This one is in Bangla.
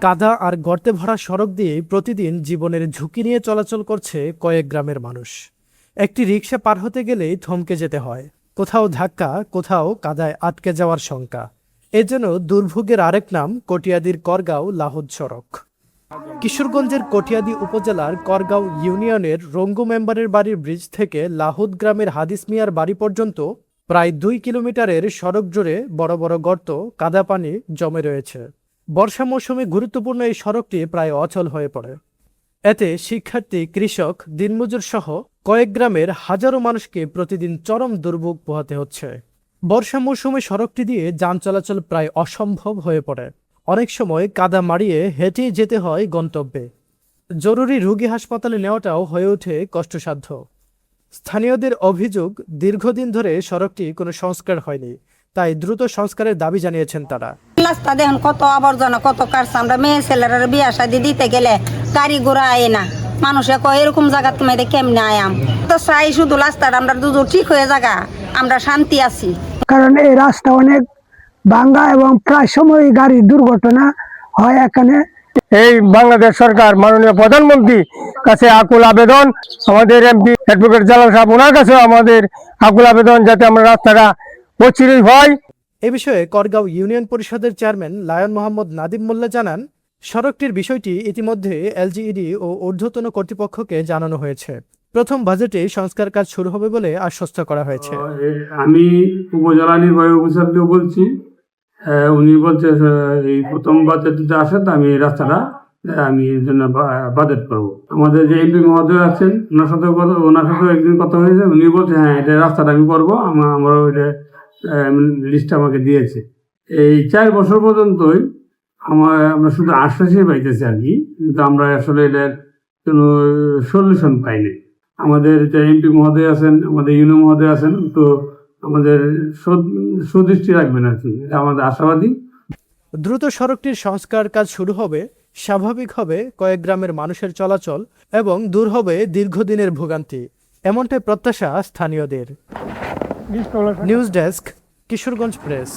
কাদা আর গর্তে ভরা সড়ক দিয়ে প্রতিদিন জীবনের ঝুঁকি নিয়ে চলাচল করছে কয়েক গ্রামের মানুষ। একটি রিকশা পার হতে গেলেই থমকে যেতে হয়, কোথাও ধাক্কা, কোথাও কাদায় আটকে যাওয়ার শঙ্কা। এ যেন দুর্ভোগের আরেক নাম কটিয়াদীর করগাঁও লাহুদ সড়ক। কিশোরগঞ্জের কটিয়াদী উপজেলার করগাঁও ইউনিয়নের রঙ্গু মেম্বারের বাড়ির ব্রিজ থেকে লাহুদ গ্রামের হাদিস মিয়ার বাড়ি পর্যন্ত প্রায় 2 কিলোমিটারের সড়ক জুড়ে বড় বড় গর্ত, কাদা পানি জমে রয়েছে। বর্ষা মৌসুমে গুরুত্বপূর্ণ এই সড়কটি প্রায় অচল হয়ে পড়ে। এতে শিক্ষার্থী, কৃষক, দিনমজুর সহ কয়েক গ্রামের হাজারো মানুষকে প্রতিদিন চরম দুর্ভোগ পোহাতে হচ্ছে। বর্ষা মৌসুমে সড়কটি দিয়ে যান চলাচল প্রায় অসম্ভব হয়ে পড়ে। অনেক সময় কাদা মাড়িয়ে হেঁটে যেতে হয় গন্তব্যে। জরুরি রোগী হাসপাতালে নেওয়াটাও হয়ে ওঠে কষ্টসাধ্য। স্থানীয়দের অভিযোগ, দীর্ঘদিন ধরে সড়কটি কোনো সংস্কার হয়নি, তাই দ্রুত সংস্কারের দাবি জানিয়েছেন তারা। রাস্তা দেখুন কত আবর্জনা, কত কারছে। আমরা মেয়ে ছেলেরা বিয়া শাদি দিতে গেলে গাড়ি ঘোড়া আয় না। মানুষে কয় এরকম জায়গা তুমি কেমনে আয়াম, তো চাই শুধু রাস্তাটা আমরা দুটো ঠিক হয়ে জায়গা, আমরা শান্তি আছি। কারণ এই রাস্তা অনেক ভাঙ্গা এবং প্রায় সময় গাড়ির দুর্ঘটনা হয় এখানে। এই বাংলাদেশ সরকার মাননীয় প্রধানমন্ত্রী কাছে আকুল আবেদন, আমাদের এমপি অ্যাডভোকেট জালাল সাহেব ওনার কাছে আমাদের আকুল আবেদন, যাতে আমরা রাস্তাটা অচিরেই হয়। এ বিষয়ে করগাঁও ইউনিয়ন পরিষদের চেয়ারম্যান লায়ন মোহাম্মদ নাদিম মোল্লা জানান, সড়কটির বিষয়টি ইতিমধ্যে এলজিইডি ও ঊর্ধ্বতন কর্তৃপক্ষকে জানানো হয়েছে। প্রথম বাজেটে সংস্কার কাজ শুরু হবে বলে আশ্বস্ত করা হয়েছে। আমি উপজেলা নির্বাহী অফিসারকেও বলছি, উনি বলছে এই প্রথম বাজেটে আসে তো আমি এই রাস্তাটা আমি এর জন্য বাজেট করবো। আমাদের যে এমপি মহোদয় আছেন ওনার সাথে একদিন কথা হয়েছে, উনি বলছে হ্যাঁ এটা রাস্তাটা আমি করবো, আমার ওইটা লিস্ট আমাকে দিয়েছে। এই 4 বছর পর্যন্তই আমরা শুধু আশ্বাসই পাইতেছি আর কি, কিন্তু আমরা আসলে এটার কোনো সলিউশন পাইনি। আমাদের যে এমপি মহোদয় আছেন, আমাদের ইউনো মহোদয় আছেন, তো আমাদের সুদৃষ্টি রাখবেন আর কি, এটা আমাদের আশাবাদী। দ্রুত সড়কটির সংস্কার কাজ শুরু হবে, স্বাভাবিক হবে কয়েক গ্রামের মানুষের চলাচল এবং দূর হবে দীর্ঘদিনের ভোগান্তি, এমনটাই প্রত্যাশা স্থানীয়দের। News desk, Kishoreganj press.